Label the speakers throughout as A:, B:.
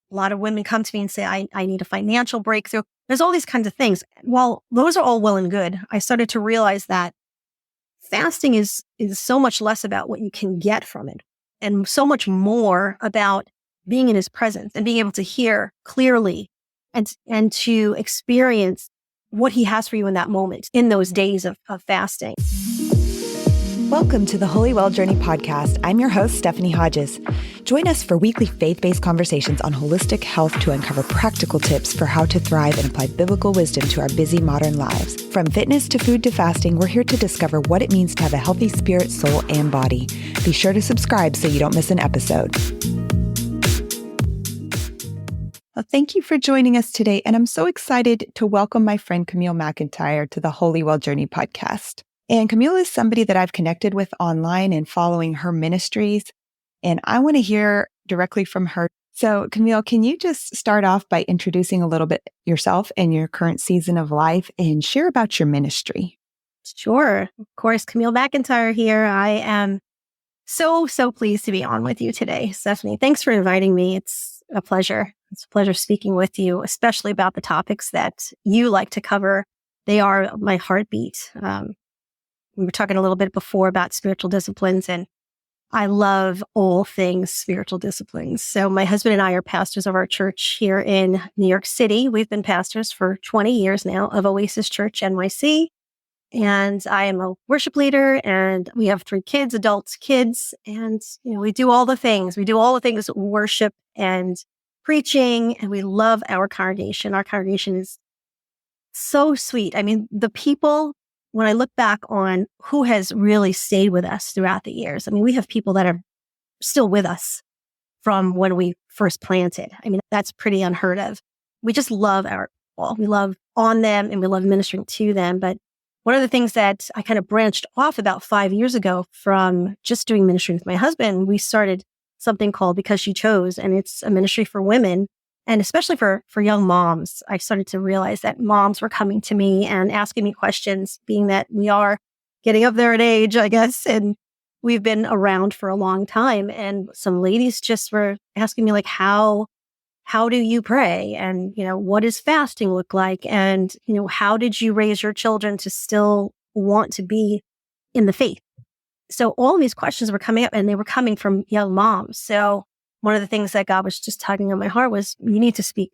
A: A lot of women come to me and say, I need a financial breakthrough. There's all these kinds of things. While those are all well and good, I started to realize that fasting is so much less about what you can get from it and so much more about being in his presence and being able to hear clearly and to experience what he has for you in that moment, in those days of fasting.
B: Welcome to the Holy Well Journey podcast. I'm your host, Stephanie Hodges. Join us for weekly faith-based conversations on holistic health to uncover practical tips for how to thrive and apply biblical wisdom to our busy modern lives. From fitness to food to fasting, we're here to discover what it means to have a healthy spirit, soul, and body. Be sure to subscribe so you don't miss an episode. Well, thank you for joining us today, and I'm so excited to welcome my friend Camille McIntyre to the Holy Well Journey podcast. And Camille is somebody that I've connected with online and following her ministries, and I want to hear directly from her. So Camille, can you just start off by introducing a little bit yourself and your current season of life and share about your ministry?
A: Sure. Of course, Camille McIntyre here. I am so pleased to be on with you today, Stephanie. Thanks for inviting me. It's a pleasure. It's a pleasure speaking with you, especially about the topics that you like to cover. They are my heartbeat. We were talking a little bit before about spiritual disciplines, and I love all things spiritual disciplines. So my husband and I are pastors of our church here in New York City. We've been pastors for 20 years now of Oasis Church NYC. And I am a worship leader, and we have 3 kids, adults, kids. And, we do all the things. We do all the things, worship and preaching, and we love our congregation. Our congregation is so sweet. I mean, the people, when I look back on who has really stayed with us throughout the years, I mean, we have people that are still with us from when we first planted. I mean, that's pretty unheard of. We just love our people. We love on them and we love ministering to them. But one of the things that I kind of branched off about 5 years ago from just doing ministry with my husband, we started something called Because She Chose, and it's a ministry for women. And especially for young moms, I started to realize that moms were coming to me and asking me questions, being that we are getting up there in age, I guess, and we've been around for a long time. And some ladies just were asking me, like, how do you pray? And, what does fasting look like? And, how did you raise your children to still want to be in the faith? So all these questions were coming up, and they were coming from young moms. So one of the things that God was just tugging on my heart was, you need to speak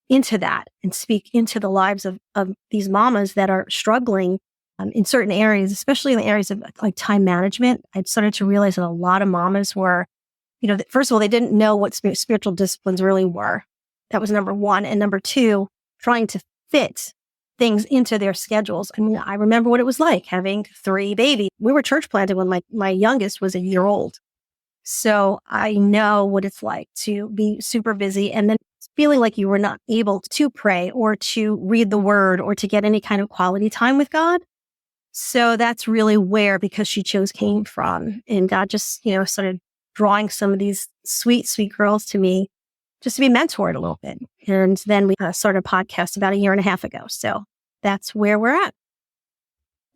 A: into that and speak into the lives of these mamas that are struggling in certain areas, especially in the areas of like time management. I'd started to realize that a lot of mamas were, first of all, they didn't know what spiritual disciplines really were. That was number one. And number two, trying to fit things into their schedules. I mean, I remember what it was like having 3 babies. We were church planted when my youngest was a year old. So I know what it's like to be super busy and then feeling like you were not able to pray or to read the word or to get any kind of quality time with God. So that's really where Because She Chose came from. And God just, started drawing some of these sweet girls to me just to be mentored a little bit. And then we started a podcast about 1.5 years ago. So that's where we're at.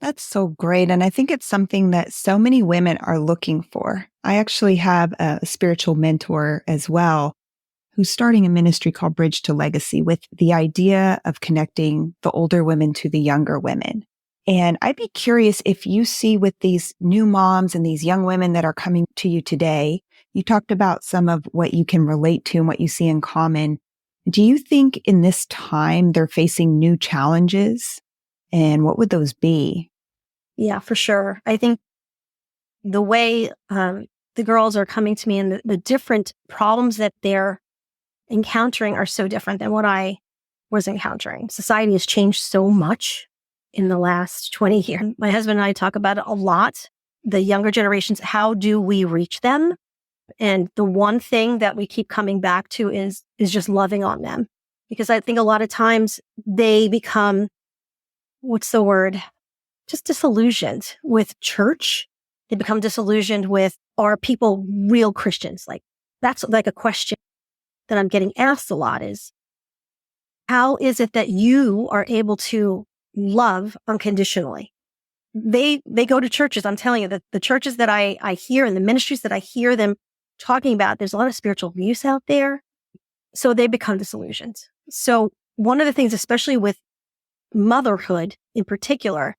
B: That's so great. And I think it's something that so many women are looking for. I actually have a spiritual mentor as well, who's starting a ministry called Bridge to Legacy with the idea of connecting the older women to the younger women. And I'd be curious if you see with these new moms and these young women that are coming to you today, you talked about some of what you can relate to and what you see in common. Do you think in this time they're facing new challenges? And what would those be?
A: Yeah, for sure. I think the way the girls are coming to me and the different problems that they're encountering are so different than what I was encountering. Society has changed so much in the last 20 years. My husband and I talk about it a lot. The younger generations, how do we reach them? And the one thing that we keep coming back to is just loving on them. Because I think a lot of times they become, what's the word? Just disillusioned with church. They become disillusioned with, are people real Christians? Like, that's like a question that I'm getting asked a lot is, how is it that you are able to love unconditionally? They go to churches. I'm telling you that the churches that I hear and the ministries that I hear them talking about, there's a lot of spiritual abuse out there. So they become disillusioned. So one of the things, especially with motherhood in particular,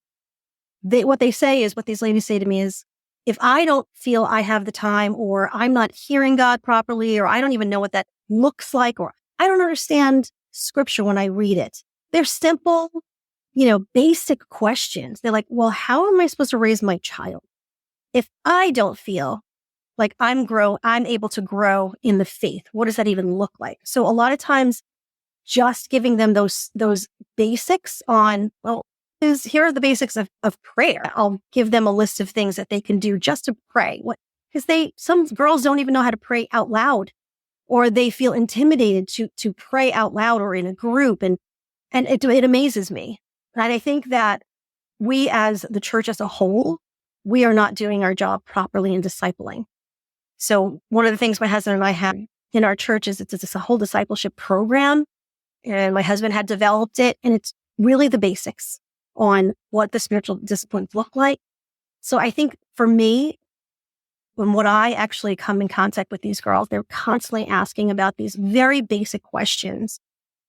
A: what these ladies say to me is, if I don't feel I have the time, or I'm not hearing God properly, or I don't even know what that looks like, or I don't understand scripture when I read it. They're simple, basic questions. They're like, well, how am I supposed to raise my child if I don't feel like I'm able to grow in the faith? What does that even look like? So a lot of times, just giving them those basics on, well, here are the basics of prayer. I'll give them a list of things that they can do just to pray. Because some girls don't even know how to pray out loud, or they feel intimidated to pray out loud or in a group. And it amazes me. And I think that we, as the church as a whole, we are not doing our job properly in discipling. So one of the things my husband and I have in our church is it's a whole discipleship program. And my husband had developed it. And it's really the basics on what the spiritual disciplines look like. So I think for me, when I actually come in contact with these girls, they're constantly asking about these very basic questions,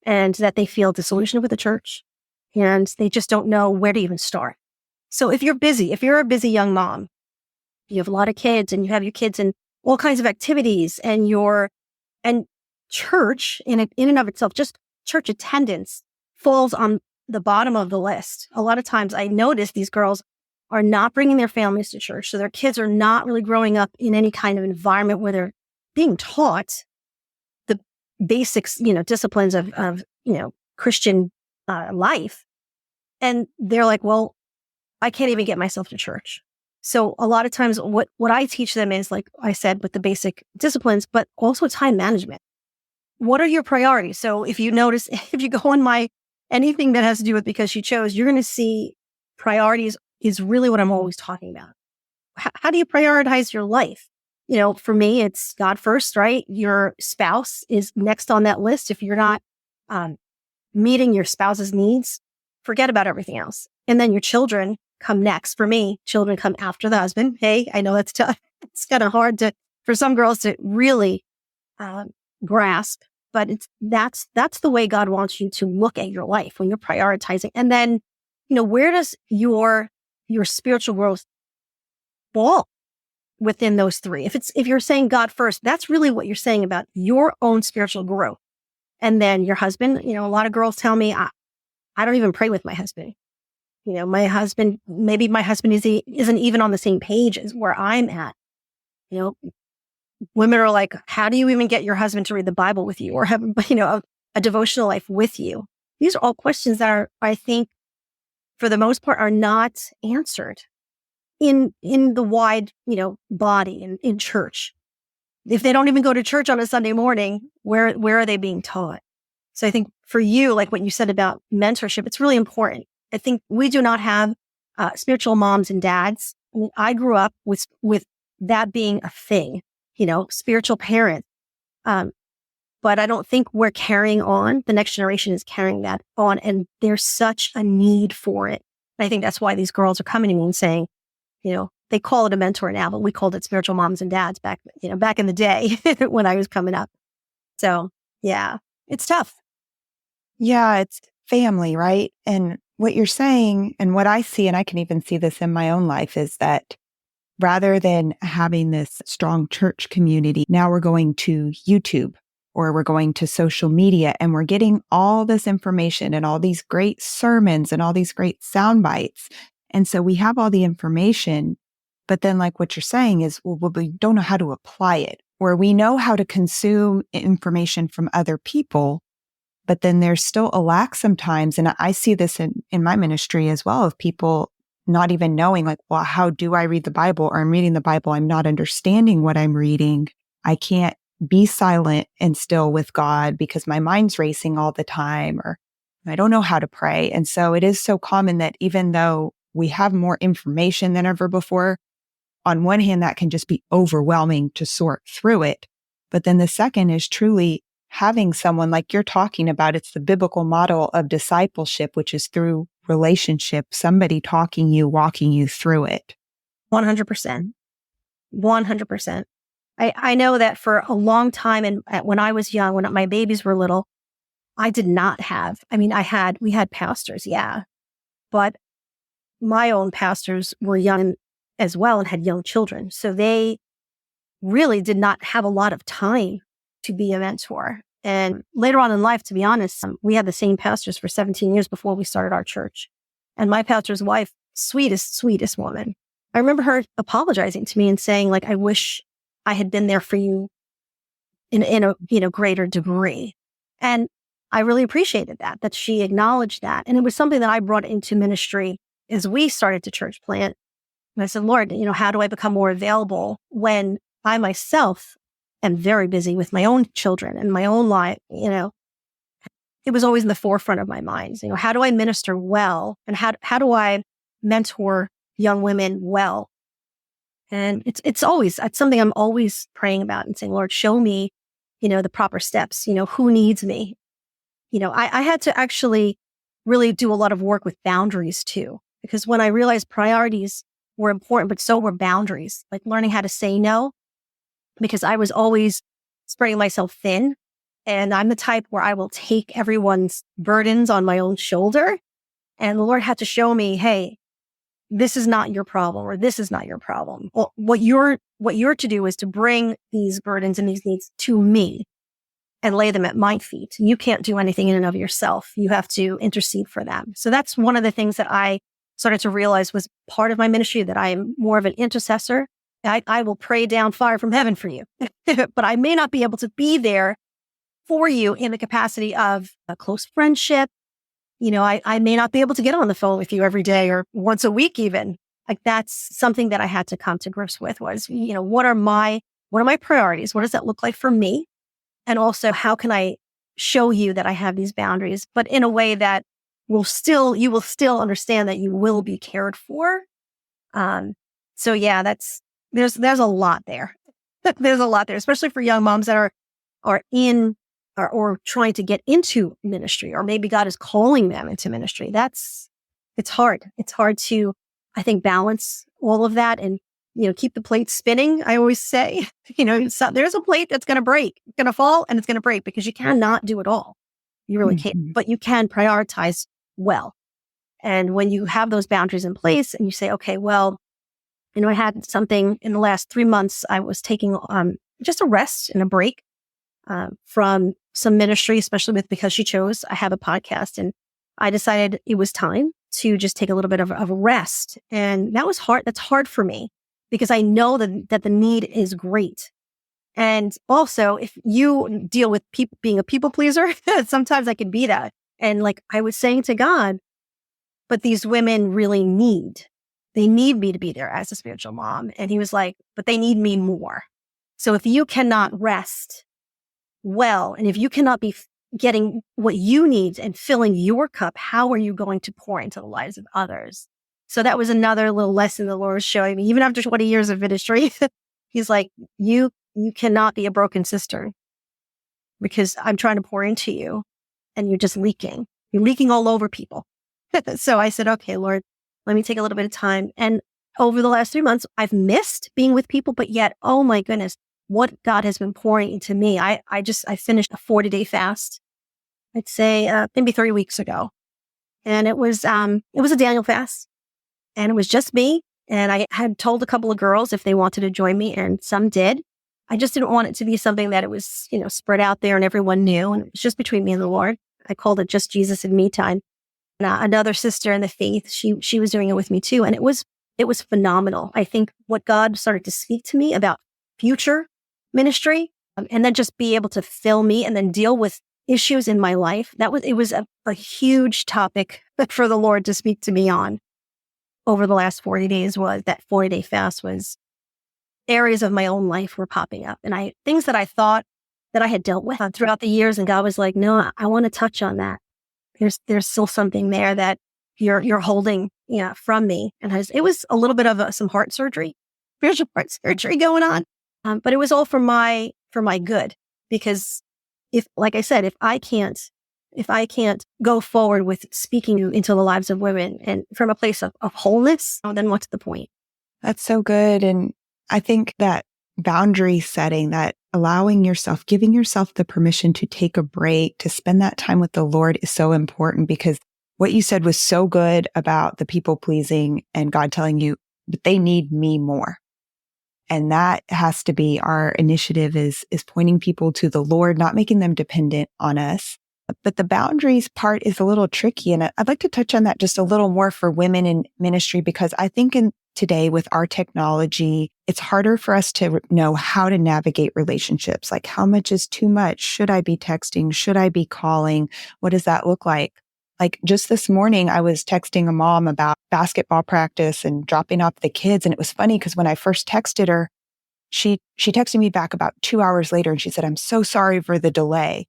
A: and that they feel disillusioned with the church, and they just don't know where to even start. So if you're a busy young mom, you have a lot of kids, and you have your kids in all kinds of activities, and church in and of itself, just church attendance falls on the bottom of the list. A lot of times I notice these girls are not bringing their families to church. So their kids are not really growing up in any kind of environment where they're being taught the basics, disciplines of Christian life. And they're like, well, I can't even get myself to church. So a lot of times what I teach them is, like I said, with the basic disciplines, but also time management. What are your priorities? So if you notice, if you go on anything that has to do with Because She Chose, you're going to see priorities is really what I'm always talking about. How do you prioritize your life? For me, it's God first, right? Your spouse is next on that list. If you're not meeting your spouse's needs, forget about everything else. And then your children come next. For me, children come after the husband. Hey, I know that's tough. It's kind of hard for some girls to really grasp, but that's the way God wants you to look at your life when you're prioritizing. And then, where does your spiritual growth fall within those three? If you're saying God first, that's really what you're saying about your own spiritual growth. And then your husband, a lot of girls tell me, I don't even pray with my husband. Maybe my husband isn't even on the same page as where I'm at. Women are like, how do you even get your husband to read the Bible with you, or have, a devotional life with you? These are all questions that are, I think, for the most part, are not answered in the wide, body in church. If they don't even go to church on a Sunday morning, where are they being taught? So I think for you, like what you said about mentorship, it's really important. I think we do not have spiritual moms and dads. I grew up with that being a thing, spiritual parents. But I don't think we're carrying on. The next generation is carrying that on, and there's such a need for it. And I think that's why these girls are coming to me and saying, they call it a mentor now, but we called it spiritual moms and dads back in the day when I was coming up. So yeah, it's tough.
B: Yeah, it's family, right? And what you're saying, and what I see, and I can even see this in my own life, is that rather than having this strong church community, now we're going to YouTube, or we're going to social media, and we're getting all this information and all these great sermons and all these great sound bites. And so we have all the information, but then like what you're saying is, well, we don't know how to apply it, or we know how to consume information from other people, but then there's still a lack sometimes. And I see this in my ministry as well, of people not even knowing, like, well, how do I read the Bible? Or I'm reading the Bible, I'm not understanding what I'm reading. I can't be silent and still with God because my mind's racing all the time, or I don't know how to pray. And so it is so common that even though we have more information than ever before, on one hand, that can just be overwhelming to sort through it. But then the second is truly having someone like you're talking about. It's the biblical model of discipleship, which is through relationship, somebody walking you through it.
A: 100%. 100%. I know that for a long time, and when I was young, when my babies were little, I did not have, we had pastors, yeah, but my own pastors were young as well and had young children. So they really did not have a lot of time to be a mentor. And later on in life, to be honest, we had the same pastors for 17 years before we started our church. And my pastor's wife, sweetest woman. I remember her apologizing to me and saying, like, I wish I had been there for you in a greater degree. And I really appreciated that she acknowledged that. And it was something that I brought into ministry as we started to church plant. And I said, Lord, how do I become more available when I myself am very busy with my own children and my own life? It was always in the forefront of my mind. How do I minister well? And how do I mentor young women well? And it's something I'm always praying about and saying, Lord, show me, the proper steps, who needs me? I had to actually really do a lot of work with boundaries too, because when I realized priorities were important, but so were boundaries, like learning how to say no, because I was always spreading myself thin. And I'm the type where I will take everyone's burdens on my own shoulder. And the Lord had to show me, hey, this is not your problem, or this is not your problem. Well, what you're to do is to bring these burdens and these needs to me and lay them at my feet. You can't do anything in and of yourself. You have to intercede for them. So that's one of the things that I started to realize was part of my ministry, that I am more of an intercessor. I will pray down fire from heaven for you, but I may not be able to be there for you in the capacity of a close friendship. I may not be able to get on the phone with you every day or once a week even. Like, that's something that I had to come to grips with was, what are my priorities? What does that look like for me? And also, how can I show you that I have these boundaries, but in a way that you will still understand that you will be cared for. So yeah, there's a lot there. There's a lot there, especially for young moms that are in or trying to get into ministry, or maybe God is calling them into ministry. It's hard. It's hard to, I think, balance all of that and, keep the plate spinning. I always say, there's a plate that's going to break, it's going to fall, and it's going to break, because you cannot do it all. You really can't, but you can prioritize well. And when you have those boundaries in place and you say, okay, well, I had something in the last 3 months, I was taking just a rest and a break from some ministry, especially because I have a podcast, and I decided it was time to just take a little bit of a rest. And that was hard. That's hard for me, because I know that the need is great. And also, if you deal with being a people pleaser, sometimes I can be that. And like I was saying to God, but these women really they need me to be there as a spiritual mom. And he was like, but they need me more. So if you cannot rest well, and if you cannot be getting what you need and filling your cup, how are you going to pour into the lives of others? So that was another little lesson the Lord was showing me. Even after 20 years of ministry, he's like, you cannot be a broken cistern, because I'm trying to pour into you and you're just leaking. You're leaking all over people. So I said, okay, Lord, let me take a little bit of time. And over the last 3 months, I've missed being with people, but yet, oh my goodness, what God has been pouring into me. I finished a 40-day fast, I'd say maybe 3 weeks ago. And it was a Daniel fast, and it was just me. And I had told a couple of girls if they wanted to join me, and some did. I just didn't want it to be something that it was, spread out there and everyone knew. And it was just between me and the Lord. I called it just Jesus and me time. And another sister in the faith, she was doing it with me too. And it was phenomenal. I think what God started to speak to me about future ministry, and then just be able to fill me and then deal with issues in my life. It was a huge topic for the Lord to speak to me on over the last 40 days. Was that 40-day fast was areas of my own life were popping up, and things that I thought that I had dealt with throughout the years. And God was like, no, I want to touch on that. There's still something there that you're holding, from me. And it was a little bit of some heart surgery, spiritual heart surgery going on. But it was all for my good, because like I said, if I can't go forward with speaking into the lives of women and from a place of wholeness, then what's the point?
B: That's so good. And I think that boundary setting, that allowing yourself, giving yourself the permission to take a break, to spend that time with the Lord is so important, because what you said was so good about the people pleasing and God telling you, but they need me more. And that has to be our initiative, is pointing people to the Lord, not making them dependent on us. But the boundaries part is a little tricky. And I'd like to touch on that just a little more for women in ministry, because I think today with our technology, it's harder for us to know how to navigate relationships. Like, how much is too much? Should I be texting? Should I be calling? What does that look like? Like, just this morning, I was texting a mom about basketball practice and dropping off the kids. And it was funny because when I first texted her, she texted me back about 2 hours later and she said, "I'm so sorry for the delay."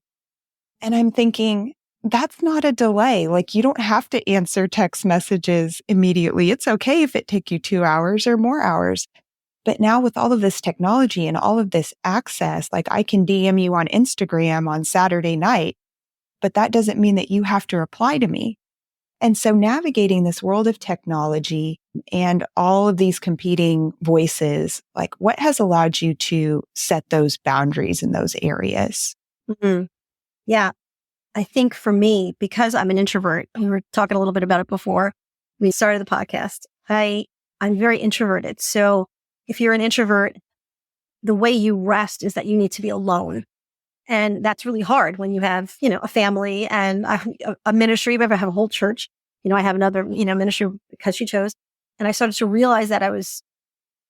B: And I'm thinking, that's not a delay. Like, you don't have to answer text messages immediately. It's okay if it take you 2 hours or more hours. But now with all of this technology and all of this access, like, I can DM you on Instagram on Saturday night, but that doesn't mean that you have to reply to me. And so navigating this world of technology and all of these competing voices, like, what has allowed you to set those boundaries in those areas?
A: Mm-hmm. Yeah. I think for me, because I'm an introvert, we were talking a little bit about it before we started the podcast. I'm very introverted. So if you're an introvert, the way you rest is that you need to be alone. And that's really hard when you have, a family and a ministry, but I have a whole church. I have another, ministry because she chose. And I started to realize that I was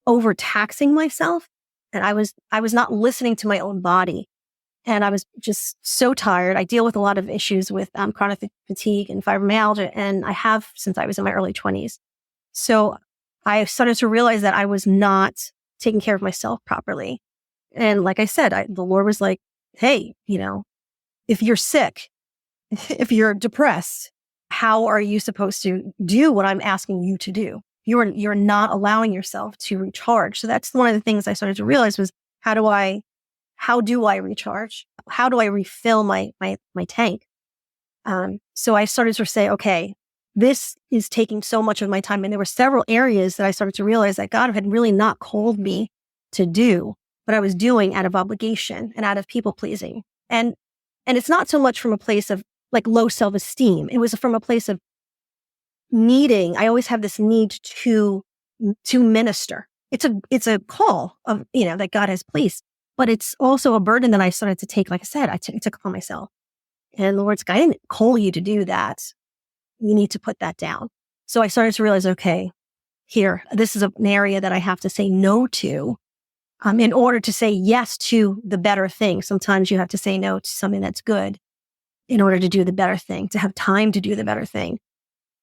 A: overtaxing myself, and I was not listening to my own body. And I was just so tired. I deal with a lot of issues with chronic fatigue and fibromyalgia, and I have since I was in my early 20s. So I started to realize that I was not taking care of myself properly. And like I said, the Lord was like, "Hey, if you're sick, if you're depressed, how are you supposed to do what I'm asking you to do? You're not allowing yourself to recharge." So that's one of the things I started to realize was, how do I recharge? How do I refill my tank? So I started to say, okay, this is taking so much of my time. And there were several areas that I started to realize that God had really not called me to do, but I was doing out of obligation and out of people pleasing. And it's not so much from a place of like low self-esteem. It was from a place of needing. I always have this need to minister. It's a call of, that God has placed. But it's also a burden that I started to take. Like I said, I took upon myself. And the Lord's like, "I didn't call you to do that. You need to put that down." So I started to realize, okay, this is an area that I have to say no to in order to say yes to the better thing. Sometimes you have to say no to something that's good in order to do the better thing, to have time to do the better thing.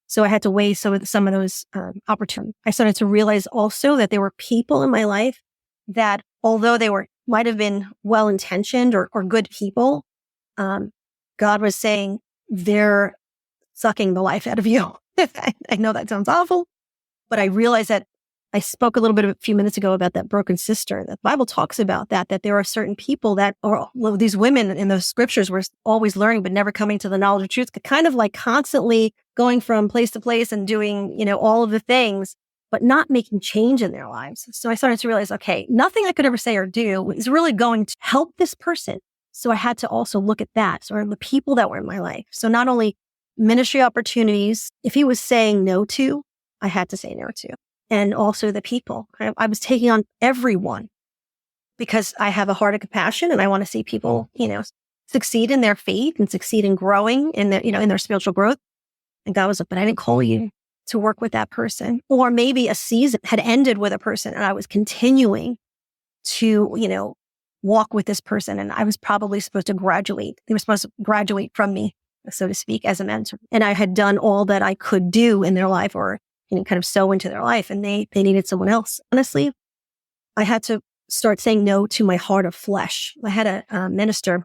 A: So I had to weigh some of those opportunities. I started to realize also that there were people in my life that, although they might have been well-intentioned or good people, God was saying, they're sucking the life out of you. I know that sounds awful, but I realized that I spoke a little bit a few minutes ago about that broken sister. The Bible talks about that there are certain people that, these women in the scriptures were always learning, but never coming to the knowledge of truth, kind of like constantly going from place to place and doing, all of the things, but not making change in their lives. So I started to realize, okay, nothing I could ever say or do is really going to help this person. So I had to also look at that, or the people that were in my life. So not only ministry opportunities, if he was saying no to, I had to say no to. And also the people. I was taking on everyone because I have a heart of compassion and I want to see people, succeed in their faith and succeed in growing in in their spiritual growth. And God was like, "But I didn't call you to work with that person." Or maybe a season had ended with a person and I was continuing to, walk with this person. And I was probably supposed to graduate. They were supposed to graduate from me, so to speak, as a mentor. And I had done all that I could do in their life, or kind of sow into their life, and they needed someone else. Honestly, I had to start saying no to my heart of flesh. I had a minister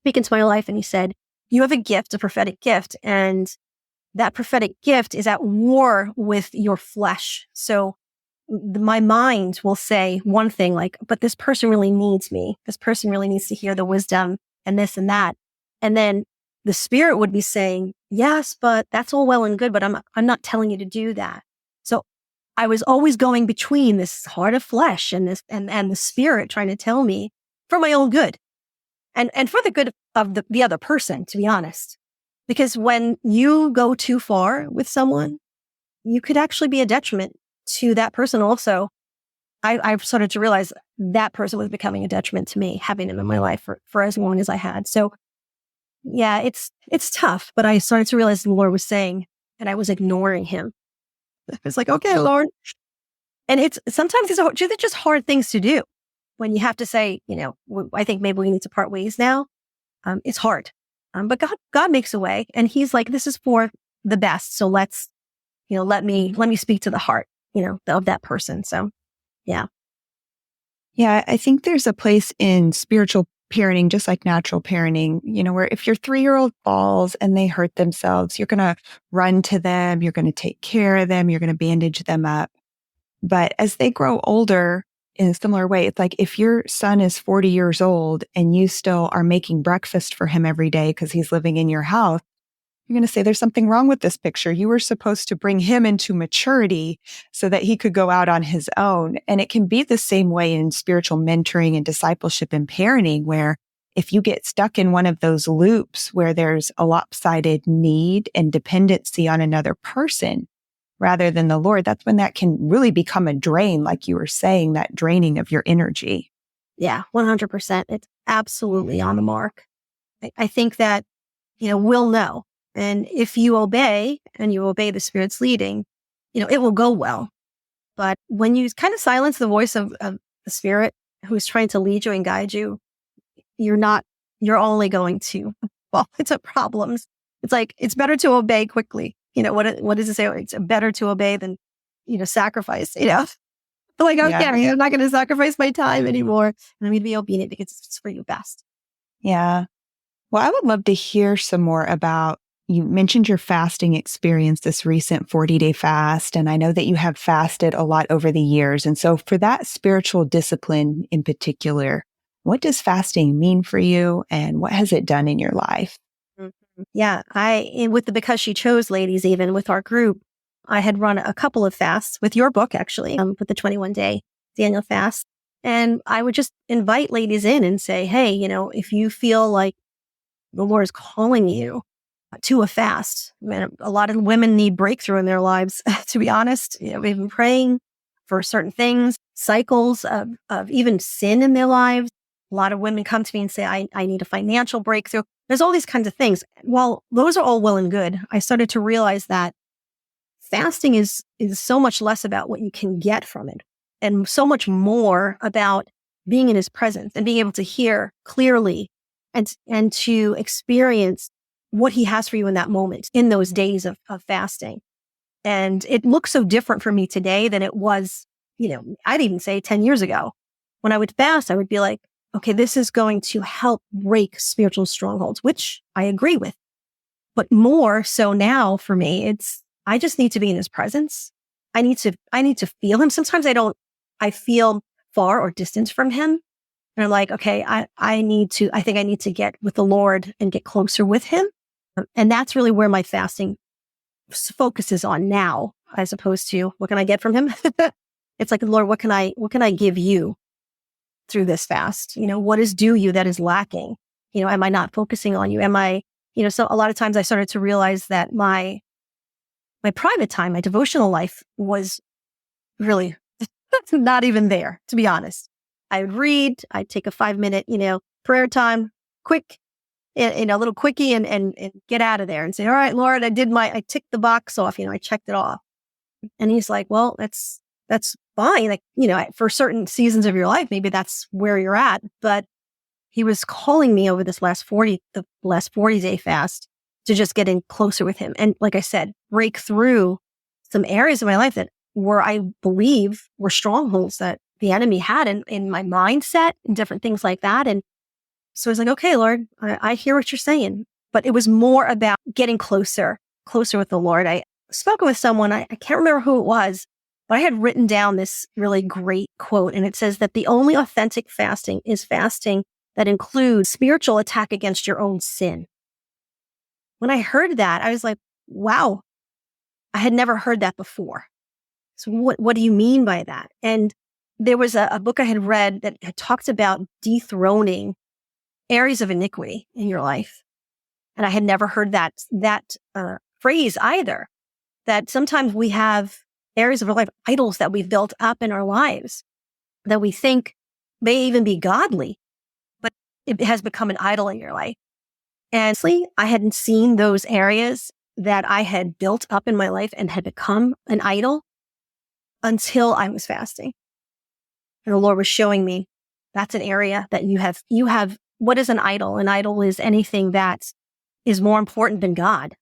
A: speak into my life, and he said, "You have a gift, a prophetic gift, and that prophetic gift is at war with your flesh. So my mind will say one thing like, but this person really needs me. This person really needs to hear the wisdom and this and that." And then the spirit would be saying, "Yes, but that's all well and good, but I'm not telling you to do that." So I was always going between this heart of flesh and this, and the spirit trying to tell me for my own good and for the good of the other person, to be honest. Because when you go too far with someone, you could actually be a detriment to that person also. I've started to realize that person was becoming a detriment to me, having him in my life for as long as I had. So yeah, it's tough, but I started to realize the Lord was saying, and I was ignoring him. It's like, okay, Lord. And sometimes they're just hard things to do when you have to say, I think maybe we need to part ways now. It's hard. But God makes a way, and he's like, this is for the best. So let's, let me speak to the heart, of that person. So yeah.
B: Yeah, I think there's a place in spiritual parenting, just like natural parenting, where if your 3-year-old falls and they hurt themselves, you're going to run to them, you're going to take care of them, you're going to bandage them up. But as they grow older, in a similar way, it's like if your son is 40 years old and you still are making breakfast for him every day because he's living in your house, you're going to say, there's something wrong with this picture. You were supposed to bring him into maturity so that he could go out on his own. And it can be the same way in spiritual mentoring and discipleship and parenting, where if you get stuck in one of those loops where there's a lopsided need and dependency on another person rather than the Lord, that's when that can really become a drain, like you were saying, that draining of your energy.
A: Yeah, 100%. It's absolutely on the mark. I think that, we'll know. And if you obey and you obey the Spirit's leading, it will go well. But when you kind of silence the voice of the Spirit who's trying to lead you and guide you, you're only going to fall into problems. It's like, it's better to obey quickly. What does it say? It's better to obey than, sacrifice, Like, okay, yeah. I'm not going to sacrifice my time anymore. And I'm going to be obedient because it's for you best.
B: Yeah. Well, I would love to hear some more about, you mentioned your fasting experience, this recent 40-day fast, and I know that you have fasted a lot over the years. And so for that spiritual discipline in particular, what does fasting mean for you and what has it done in your life?
A: Mm-hmm. Yeah, with the Because She Chose ladies, even with our group, I had run a couple of fasts with your book, actually, with the 21-day Daniel fast. And I would just invite ladies in and say, hey, if you feel like the Lord is calling you to a fast. A lot of women need breakthrough in their lives, to be honest. We've been praying for certain things, cycles of even sin in their lives. A lot of women come to me and say, I need a financial breakthrough. There's all these kinds of things. While those are all well and good, I started to realize that fasting is so much less about what you can get from it and so much more about being in his presence and being able to hear clearly and to experience what he has for you in that moment, in those days of fasting. And it looks so different for me today than it was, I'd even say 10 years ago. When I would fast, I would be like, okay, this is going to help break spiritual strongholds, which I agree with. But more so now for me, I just need to be in his presence. I need to feel him. Sometimes I feel far or distant from him. And I'm like, okay, I think I need to get with the Lord and get closer with him. And that's really where my fasting focuses on now, as opposed to what can I get from him? It's like, Lord, what can I give you through this fast? What is due you that is lacking? Am I not focusing on you? Am I, so a lot of times I started to realize that my private time, my devotional life was really not even there, to be honest. I would read, I'd take a 5-minute, prayer time, quick, a little quickie and get out of there and say, all right, Lord, I ticked the box off, I checked it off. And he's like, well, that's fine. Like, for certain seasons of your life, maybe that's where you're at. But he was calling me over the last 40-day fast to just get in closer with him. And like I said, break through some areas of my life that were, I believe, were strongholds that the enemy had in my mindset and different things like that. And so I was like, okay, Lord, I hear what you're saying. But it was more about getting closer with the Lord. I spoke with someone, I can't remember who it was, but I had written down this really great quote. And it says that the only authentic fasting is fasting that includes spiritual attack against your own sin. When I heard that, I was like, wow, I had never heard that before. So what do you mean by that? And there was a book I had read that had talked about dethroning areas of iniquity in your life. And I had never heard that phrase either, that sometimes we have areas of our life, idols that we've built up in our lives that we think may even be godly, but it has become an idol in your life. And honestly, I hadn't seen those areas that I had built up in my life and had become an idol until I was fasting. And the Lord was showing me that's an area that you have. What is an idol? An idol is anything that is more important than God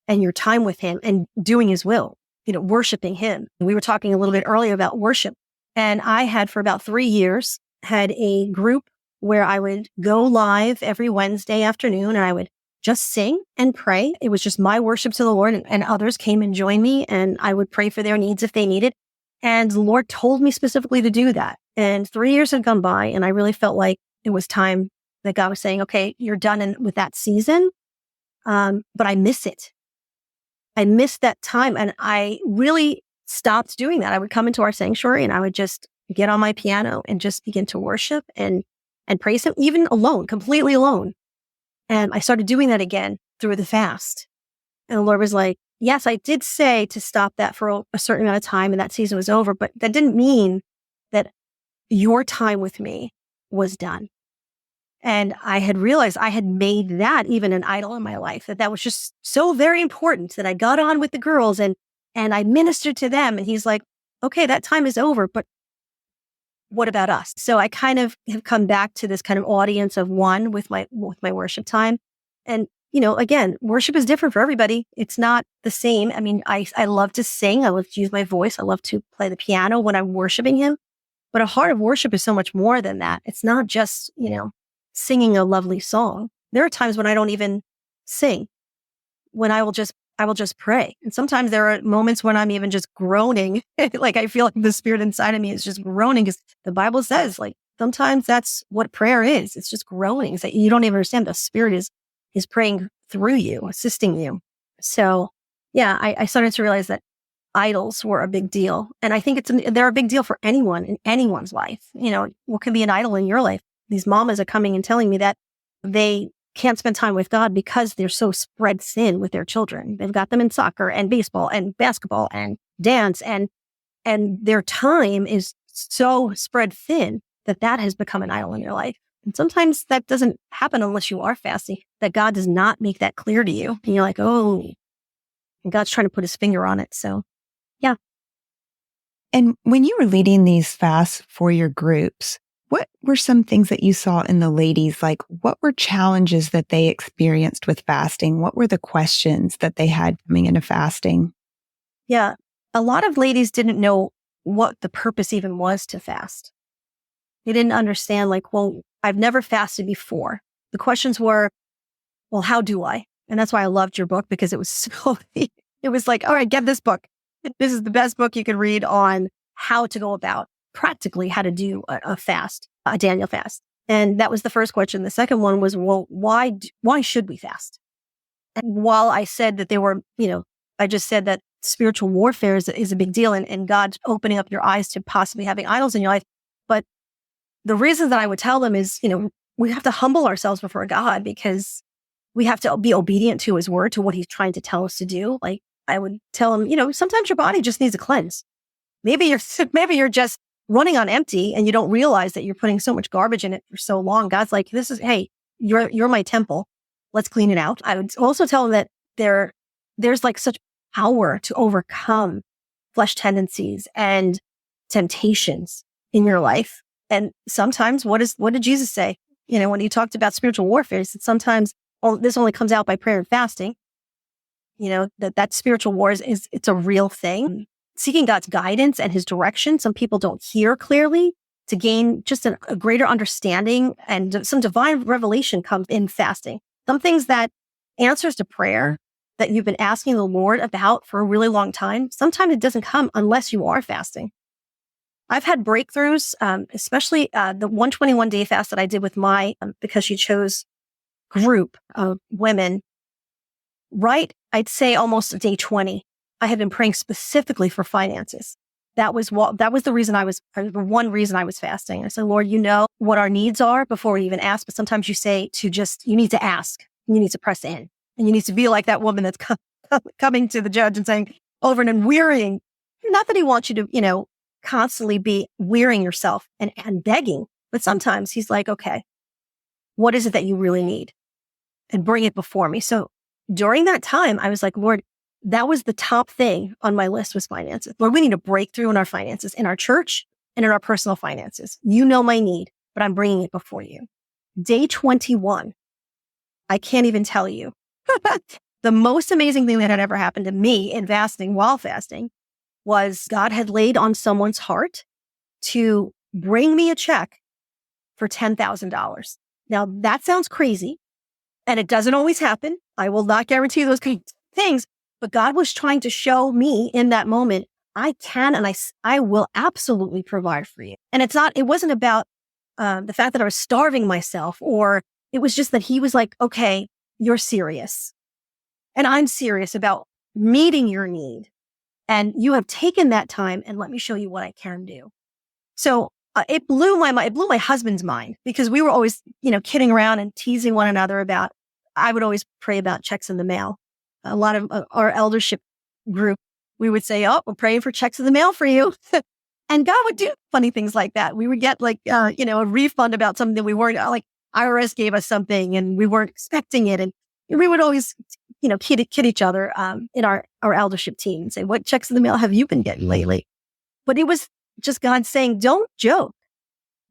A: and your time with him and doing his will, worshiping him. We were talking a little bit earlier about worship. And I had for about 3 years had a group where I would go live every Wednesday afternoon and I would just sing and pray. It was just my worship to the Lord, and others came and joined me, and I would pray for their needs if they needed. And the Lord told me specifically to do that. And 3 years had gone by, and I really felt like it was time that God was saying, okay, you're done with that season. But I miss it. I missed that time. And I really stopped doing that. I would come into our sanctuary and I would just get on my piano and just begin to worship and praise him, even alone, completely alone. And I started doing that again through the fast. And the Lord was like, yes, I did say to stop that for a certain amount of time and that season was over, but that didn't mean that your time with me was done. And I had realized I had made that even an idol in my life, that was just so very important that I got on with the girls and I ministered to them. And he's like, okay, that time is over, but what about us? So I kind of have come back to this kind of audience of one with my worship time. And, again, worship is different for everybody. It's not the same. I mean, I love to sing. I love to use my voice. I love to play the piano when I'm worshiping him. But a heart of worship is so much more than that. It's not just, singing a lovely song. There are times when I don't even sing, when I will just pray. And sometimes there are moments when I'm even just groaning. Like I feel like the spirit inside of me is just groaning, because the Bible says, like, sometimes that's what prayer is. It's just groaning. It's that you don't even understand. The spirit is praying through you, assisting you. So yeah, I started to realize that idols were a big deal. And I think they're a big deal for anyone in anyone's life. What can be an idol in your life? These mamas are coming and telling me that they can't spend time with God because they're so spread thin with their children. They've got them in soccer and baseball and basketball and dance, and their time is so spread thin that has become an idol in your life. And sometimes that doesn't happen unless you are fasting, that God does not make that clear to you. And you're like, oh, and God's trying to put his finger on it. So yeah.
B: And when you were leading these fasts for your groups, what were some things that you saw in the ladies? Like, what were challenges that they experienced with fasting? What were the questions that they had coming into fasting?
A: Yeah. A lot of ladies didn't know what the purpose even was to fast. They didn't understand, like, well, I've never fasted before. The questions were, well, how do I? And that's why I loved your book, because it was it was like, all right, get this book. This is the best book you could read on how to go about practically how to do a fast, a Daniel fast. And that was the first question. The second one was, well, why should we fast? And while I said that there were, I just said that spiritual warfare is a big deal, and God's opening up your eyes to possibly having idols in your life. But the reason that I would tell them is, we have to humble ourselves before God, because we have to be obedient to his word, to what he's trying to tell us to do. Like I would tell him, sometimes your body just needs a cleanse. Maybe you're just running on empty and you don't realize that you're putting so much garbage in it for so long. God's like, hey, you're my temple. Let's clean it out. I would also tell them that there's like such power to overcome flesh tendencies and temptations in your life. And sometimes what did Jesus say? When he talked about spiritual warfare, he said sometimes this only comes out by prayer and fasting. That spiritual war it's a real thing. Seeking God's guidance and his direction. Some people don't hear clearly. To gain just a greater understanding, and some divine revelation comes in fasting. Some things that answers to prayer that you've been asking the Lord about for a really long time, sometimes it doesn't come unless you are fasting. I've had breakthroughs, especially the 121-day fast that I did with because she chose group of women. Right, I'd say almost day 20. I had been praying specifically for finances. that was the reason the one reason I was fasting. I said, Lord, you know what our needs are before we even ask. But sometimes you say you need to ask, you need to press in, and you need to be like that woman that's coming to the judge and saying over and wearying. Not that he wants you to, constantly be wearying yourself and begging, but sometimes he's like, okay, what is it that you really need? And bring it before me. So during that time, I was like, Lord, that was the top thing on my list was finances. Lord, we need a breakthrough in our finances, in our church and in our personal finances. You know my need, but I'm bringing it before you. Day 21, I can't even tell you. The most amazing thing that had ever happened to me in fasting while fasting was God had laid on someone's heart to bring me a check for $10,000. Now that sounds crazy and it doesn't always happen. I will not guarantee those kind of things, but God was trying to show me in that moment, I can and I will absolutely provide for you. And it wasn't about the fact that I was starving myself, or it was just that he was like, okay, you're serious. And I'm serious about meeting your need. And you have taken that time and let me show you what I can do. So it blew my mind. It blew my husband's mind because we were always, kidding around and teasing one another about, I would always pray about checks in the mail. A lot of our eldership group, we would say, oh, we're praying for checks in the mail for you. And God would do funny things like that. We would get a refund about something that we weren't, like IRS gave us something and we weren't expecting it. And we would always, kid each other in our eldership team and say, what checks in the mail have you been getting lately? But it was just God saying, don't joke.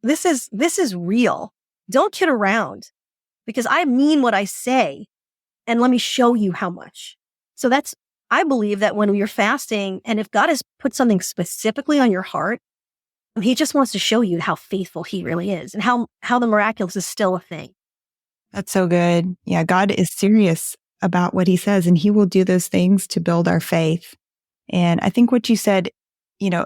A: This is real. Don't kid around because I mean what I say. And let me show you how much. So I believe that when you're fasting and if God has put something specifically on your heart, he just wants to show you how faithful he really is and how the miraculous is still a thing.
B: That's so good. Yeah, God is serious about what he says, and he will do those things to build our faith. And I think what you said,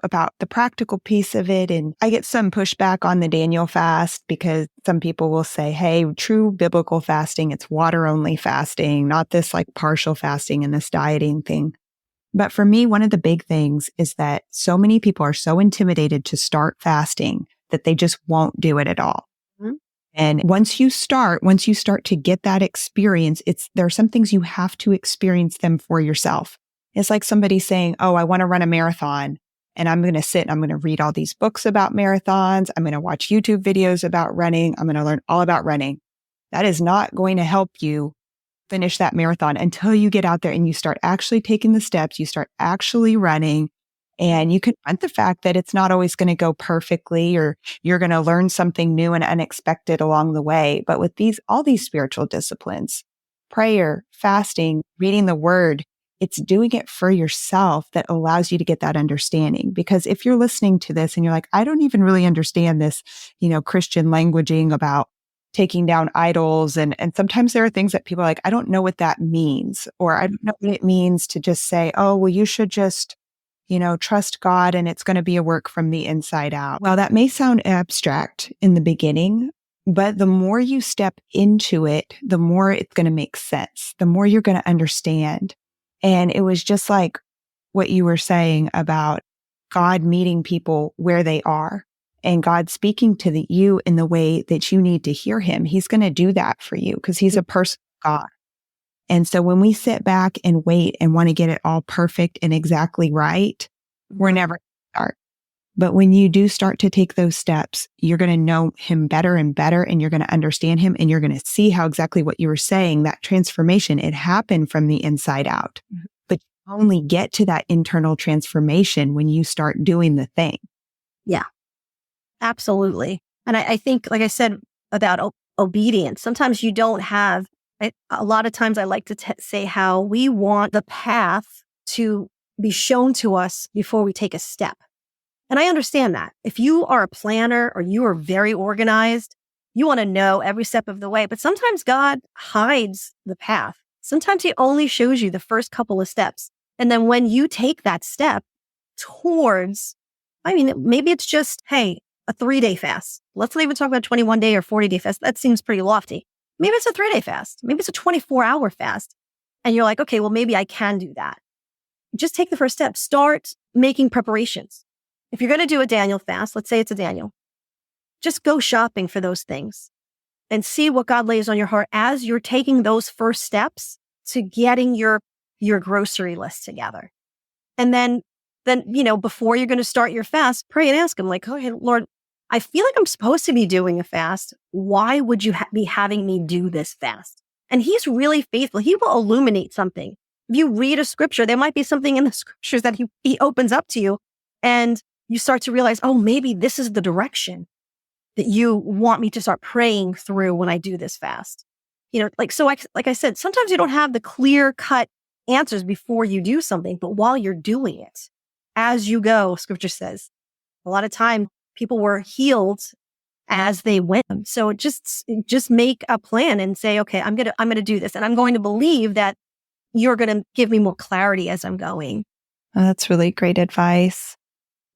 B: about the practical piece of it, and I get some pushback on the Daniel fast because some people will say, hey, true biblical fasting, it's water only fasting, not this like partial fasting and this dieting thing. But for me, one of the big things is that so many people are so intimidated to start fasting that they just won't do it at all. Mm-hmm. And once you start to get that experience, there are some things you have to experience them for yourself. It's like somebody saying, oh, I want to run a marathon and I'm going to sit and I'm going to read all these books about marathons. I'm going to watch YouTube videos about running. I'm going to learn all about running. That is not going to help you finish that marathon until you get out there and you start actually taking the steps, you start actually running, and you confront the fact that it's not always going to go perfectly or you're going to learn something new and unexpected along the way. But with all these spiritual disciplines, prayer, fasting, reading the word, it's doing it for yourself that allows you to get that understanding. Because if you're listening to this and you're like, I don't even really understand this, Christian languaging about taking down idols. And sometimes there are things that people are like, I don't know what that means, or I don't know what it means to just say, oh, well, you should just, trust God and it's going to be a work from the inside out. Well, that may sound abstract in the beginning, but the more you step into it, the more it's going to make sense, the more you're going to understand. And it was just like what you were saying about God meeting people where they are and God speaking to you in the way that you need to hear him. He's going to do that for you because he's a personal God. And so when we sit back and wait and want to get it all perfect and exactly right, we're never going to start. But when you do start to take those steps, you're going to know him better and better, and you're going to understand him, and you're going to see how exactly what you were saying, that transformation, it happened from the inside out. Mm-hmm. But you only get to that internal transformation when you start doing the thing.
A: Yeah, absolutely. And I think, like I said, about obedience, sometimes you don't have, a lot of times I like to say how we want the path to be shown to us before we take a step. And I understand that. If you are a planner or you are very organized, you want to know every step of the way. But sometimes God hides the path. Sometimes he only shows you the first couple of steps. And then when you take that step towards, maybe it's just, hey, a 3-day fast. Let's not even talk about 21-day or 40-day fast. That seems pretty lofty. Maybe it's a 3-day fast. Maybe it's a 24-hour fast. And you're like, okay, well, maybe I can do that. Just take the first step. Start making preparations. if you're going to do a Daniel fast, let's say it's a Daniel, just go shopping for those things and see what God lays on your heart as you're taking those first steps to getting your grocery list together. And then, before you're going to start your fast, pray and ask him like, okay, Lord, I feel like I'm supposed to be doing a fast. Why would you be having me do this fast? And he's really faithful. He will illuminate something. If you read a scripture, there might be something in the scriptures that he opens up to you, and you start to realize, oh, maybe this is the direction that you want me to start praying through when I do this fast. Like I said, sometimes you don't have the clear cut answers before you do something, but while you're doing it, as you go, scripture says, a lot of time people were healed as they went. So just make a plan and say, okay, I'm going to do this, and I'm going to believe that you're going to give me more clarity as I'm going.
B: Oh, that's really great advice.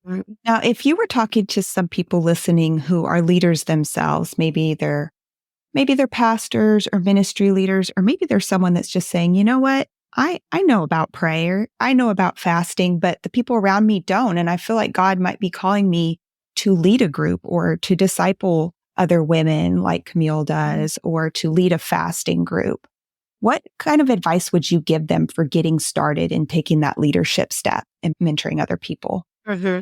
A: Mm.
B: Now, if you were talking to some people listening who are leaders themselves, maybe they're pastors or ministry leaders, or maybe there's someone that's just saying, you know what? I know about prayer. I know about fasting, but the people around me don't. And I feel like God might be calling me to lead a group or to disciple other women like Camille does, or to lead a fasting group. What kind of advice would you give them for getting started and taking that leadership step and mentoring other people?
A: Mm-hmm.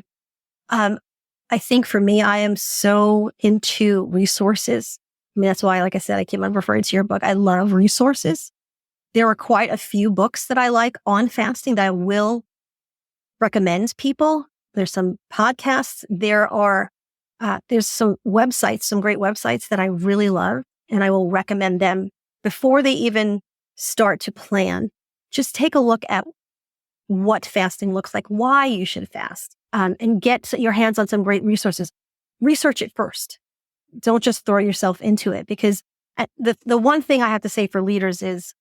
A: I think for me, I am so into resources. I mean, that's why, like I said, I keep on referring to your book. I love resources. There are quite a few books that I like on fasting that I will recommend people. There's some podcasts. There's some websites, some great websites that I really love, and I will recommend them before they even start to plan. Just take a look at what fasting looks like, why you should fast, and get your hands on some great resources. Research it first. Don't just throw yourself into it, because the one thing I have to say for leaders is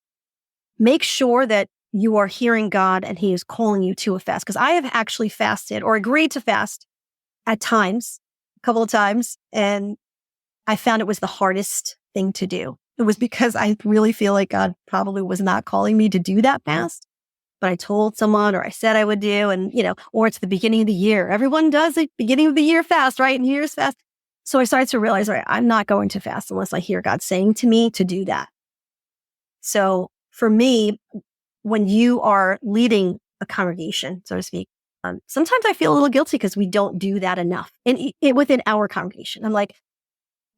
A: make sure that you are hearing God and he is calling you to a fast. Because I have actually fasted or agreed to fast at times, a couple of times, and I found it was the hardest thing to do. It was because I really feel like God probably was not calling me to do that fast, but I told someone, or I said I would do, and, or it's the beginning of the year. Everyone does a beginning of the year fast, right? New Year's fast. So I started to realize, all right, I'm not going to fast unless I hear God saying to me to do that. So for me, when you are leading a congregation, so to speak, sometimes I feel a little guilty because we don't do that enough within our congregation. I'm like,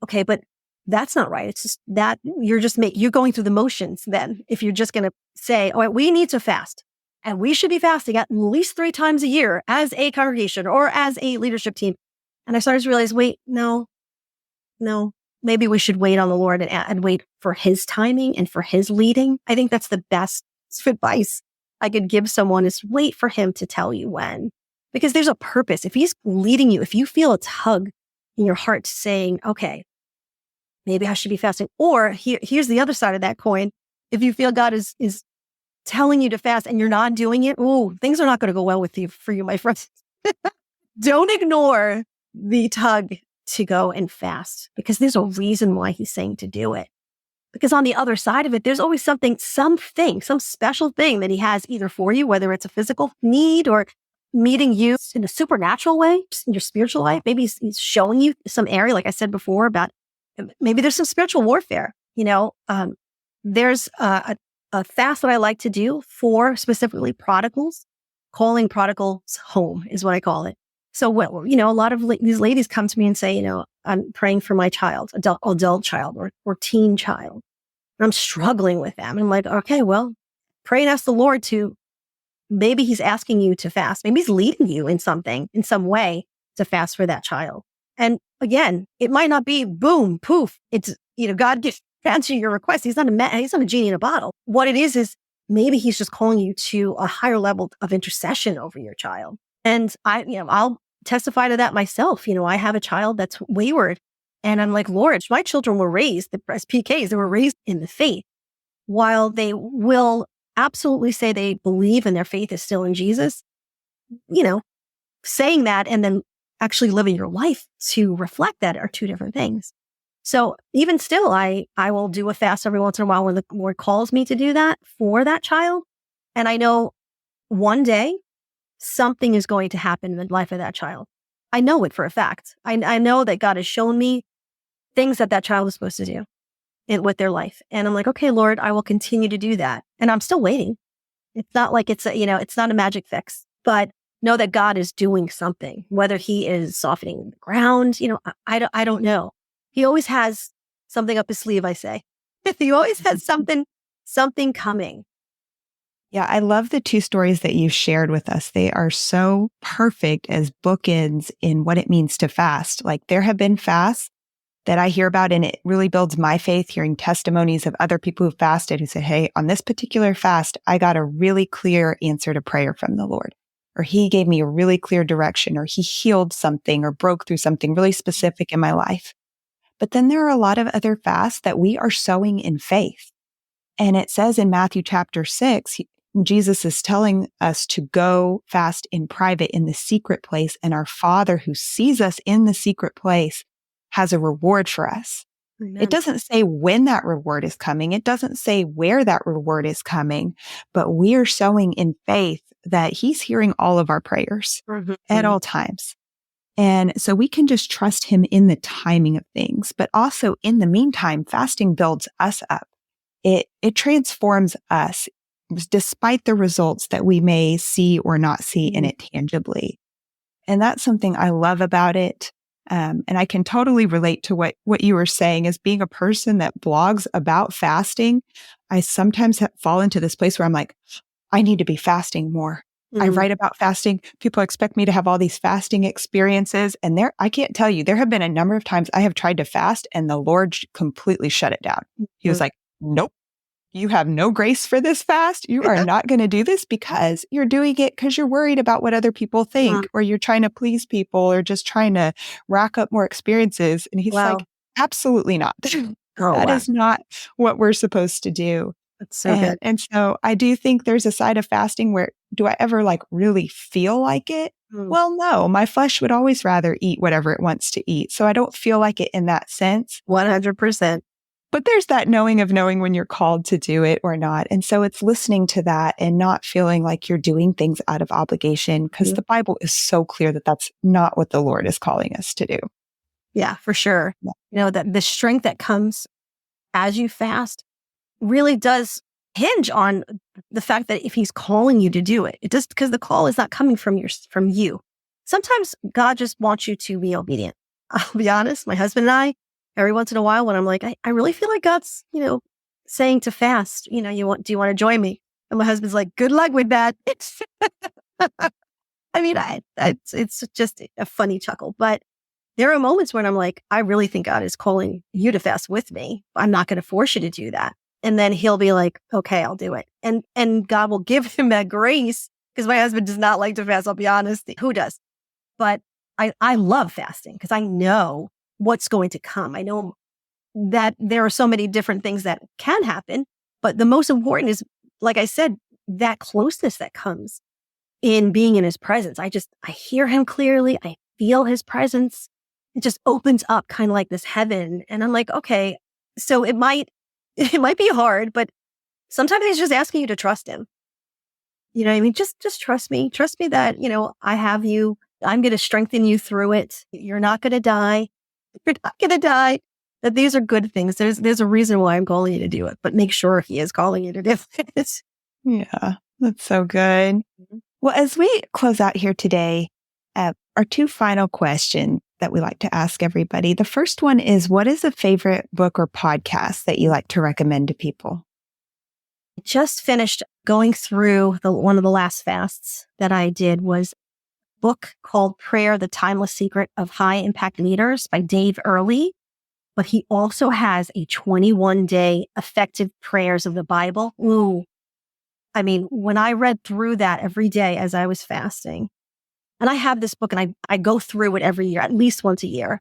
A: okay, but that's not right. It's just that you're going through the motions then. If you're just going to say, all right, we need to fast, and we should be fasting at least 3 times a year as a congregation or as a leadership team. And I started to realize, wait, no, maybe we should wait on the Lord and wait for his timing and for his leading. I think that's the best advice I could give someone, is wait for him to tell you when, because there's a purpose. If he's leading you, if you feel a tug in your heart saying, okay, maybe I should be fasting. Or here's the other side of that coin. If you feel God is telling you to fast and you're not doing it, things are not going to go well for you, my friends. Don't ignore the tug to go and fast, because there's a reason why he's saying to do it. Because on the other side of it, there's always some special thing that he has either for you, whether it's a physical need or meeting you in a supernatural way, in your spiritual life. Maybe he's showing you some area, like I said before, about maybe there's some spiritual warfare. There's a fast that I like to do for specifically prodigals. Calling prodigals home is what I call it. So, a lot of these ladies come to me and say, I'm praying for my child, adult child or teen child. And I'm struggling with them. And I'm like, okay, well, pray and ask the Lord maybe he's asking you to fast. Maybe he's leading you in some way to fast for that child. And again, it might not be boom, poof. It's, God just answering your request. He's not a genie in a bottle. What it is maybe he's just calling you to a higher level of intercession over your child. And I'll testify to that myself. I have a child that's wayward, and I'm like, Lord, my children were raised as PKs. They were raised in the faith. While they will absolutely say they believe and their faith is still in Jesus, saying that and then actually living your life to reflect that are two different things. So even still, I will do a fast every once in a while when the Lord calls me to do that for that child. And I know one day something is going to happen in the life of that child. I know it for a fact. I know that God has shown me things that child was supposed to do with their life. And I'm like, okay, Lord, I will continue to do that. And I'm still waiting. It's not like it's not a magic fix, but know that God is doing something, whether he is softening the ground, I don't know. He always has something up his sleeve, I say. He always has something coming.
B: Yeah, I love the two stories that you shared with us. They are so perfect as bookends in what it means to fast. Like there have been fasts that I hear about, and it really builds my faith hearing testimonies of other people who fasted who say, hey, on this particular fast, I got a really clear answer to prayer from the Lord, or he gave me a really clear direction, or he healed something or broke through something really specific in my life. But then there are a lot of other fasts that we are sowing in faith. And it says in Matthew chapter 6, Jesus is telling us to go fast in private in the secret place, and our Father who sees us in the secret place has a reward for us.
A: Amen.
B: It doesn't say when that reward is coming. It doesn't say where that reward is coming, but we are sowing in faith that he's hearing all of our prayers at all times. And so we can just trust him in the timing of things, but also in the meantime, fasting builds us up. It transforms us despite the results that we may see or not see in it tangibly. And that's something I love about it. And I can totally relate to what you were saying as being a person that blogs about fasting. I sometimes fall into this place where I'm like, I need to be fasting more. I write about fasting. People expect me to have all these fasting experiences. And I can't tell you, there have been a number of times I have tried to fast and the Lord completely shut it down. He was like, nope. You have no grace for this fast. You are not going to do this because you're doing it because you're worried about what other people think, or you're trying to please people, or just trying to rack up more experiences. And he's like, absolutely not. That is not what we're supposed to do.
A: That's so good.
B: And so I do think there's a side of fasting where do I ever really feel like it? Well, no, my flesh would always rather eat whatever it wants to eat. So I don't feel like it in that sense.
A: 100%.
B: But there's that knowing when you're called to do it or not. And so it's listening to that and not feeling like you're doing things out of obligation, because the Bible is so clear that that's not what the Lord is calling us to do.
A: Yeah, for sure.
B: Yeah.
A: That the strength that comes as you fast really does hinge on the fact that if he's calling you to do it, it just because the call is not coming from you. Sometimes God just wants you to be obedient. I'll be honest, my husband and I, every once in a while when I'm like, I really feel like God's, saying to fast, do you want to join me? And my husband's like, good luck with that. I mean, it's just a funny chuckle, but there are moments when I'm like, I really think God is calling you to fast with me. I'm not going to force you to do that. And then he'll be like, okay, I'll do it. And God will give him that grace, because my husband does not like to fast. I'll be honest. Who does? But I love fasting because I know what's going to come. I know that there are so many different things that can happen, but the most important is, like I said, that closeness that comes in being in his presence. I hear him clearly. I feel his presence. It just opens up kind of like this heaven. And I'm like, okay, so it might be hard, but sometimes he's just asking you to trust him. You know what I mean? Just trust me. Trust me that, I have you. I'm going to strengthen you through it. You're not going to die. You're not going to die. That these are good things. There's a reason why I'm calling you to do it, but make sure he is calling you to do it.
B: Yeah, that's so good. Well, as we close out here today, our two final questions that we like to ask everybody. The first one is, what is a favorite book or podcast that you like to recommend to people?
A: I just finished going through one of the last fasts that I did was a book called Prayer, the Timeless Secret of High Impact Leaders by Dave Earley. But he also has a 21-day effective prayers of the Bible. Ooh. I mean, when I read through that every day as I was fasting, and I have this book and I go through it every year, at least once a year,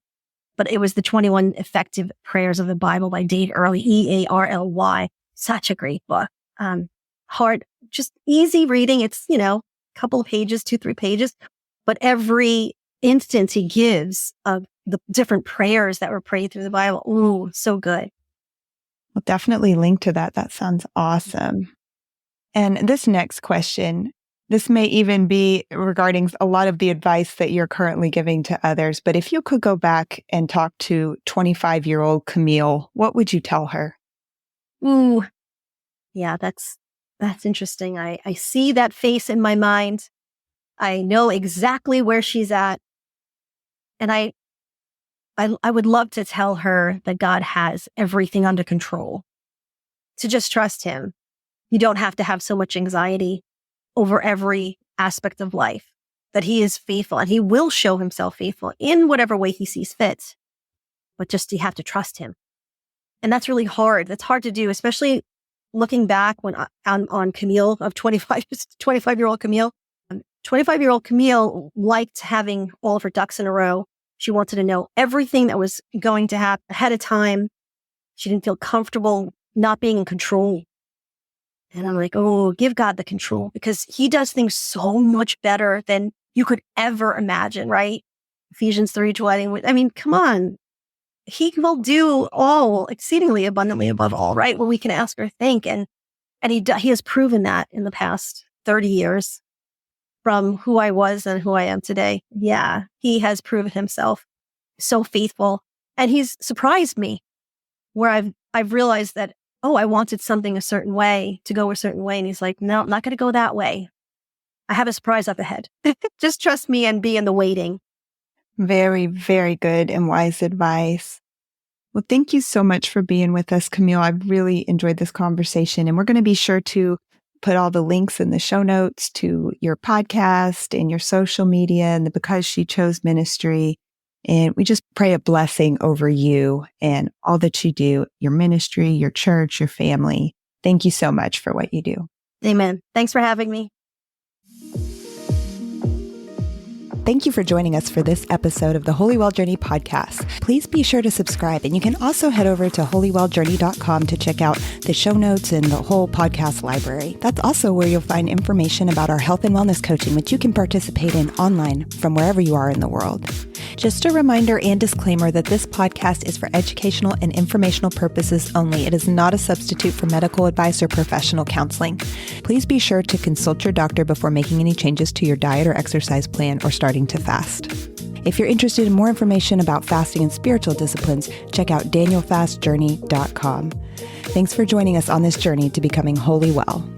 A: but it was the 21 Effective Prayers of the Bible by Dave Earley, Early. Such a great book. Hard, just easy reading. It's, a couple of pages, 2-3 pages, but every instance he gives of the different prayers that were prayed through the Bible. Ooh, so good.
B: We'll definitely link to that. That sounds awesome. And this next question, This may even be regarding a lot of the advice that you're currently giving to others, but if you could go back and talk to 25-year-old Camille, what would you tell her?
A: Ooh, yeah, that's interesting. I see that face in my mind. I know exactly where she's at. And I would love to tell her that God has everything under control, to just trust him. You don't have to have so much anxiety over every aspect of life, that he is faithful and he will show himself faithful in whatever way he sees fit. But just you have to trust him. And that's really hard. That's hard to do, especially looking back when on Camille of 25-year-old Camille. 25-year-old Camille liked having all of her ducks in a row. She wanted to know everything that was going to happen ahead of time. She didn't feel comfortable not being in control. And I'm like, oh, give God the control, because he does things so much better than you could ever imagine, right? Ephesians 3:20. I mean, come on. He will do all exceedingly abundantly above all, right? What we can ask or think. And he has proven that in the past 30 years from who I was and who I am today. Yeah, he has proven himself so faithful. And he's surprised me where I've realized that, oh, I wanted something a certain way, to go a certain way. And he's like, no, I'm not going to go that way. I have a surprise up ahead. Just trust me and be in the waiting.
B: Very, very good and wise advice. Well, thank you so much for being with us, Camille. I've really enjoyed this conversation, and we're going to be sure to put all the links in the show notes to your podcast and your social media and the Because She Chose ministry. And we just pray a blessing over you and all that you do, your ministry, your church, your family. Thank you so much for what you do.
A: Amen. Thanks for having me.
B: Thank you for joining us for this episode of the Holy Well Journey podcast. Please be sure to subscribe, and you can also head over to holywelljourney.com to check out the show notes and the whole podcast library. That's also where you'll find information about our health and wellness coaching, which you can participate in online from wherever you are in the world. Just a reminder and disclaimer that this podcast is for educational and informational purposes only. It is not a substitute for medical advice or professional counseling. Please be sure to consult your doctor before making any changes to your diet or exercise plan or starting to fast. If you're interested in more information about fasting and spiritual disciplines, check out danielfastjourney.com. Thanks for joining us on this journey to becoming wholly well.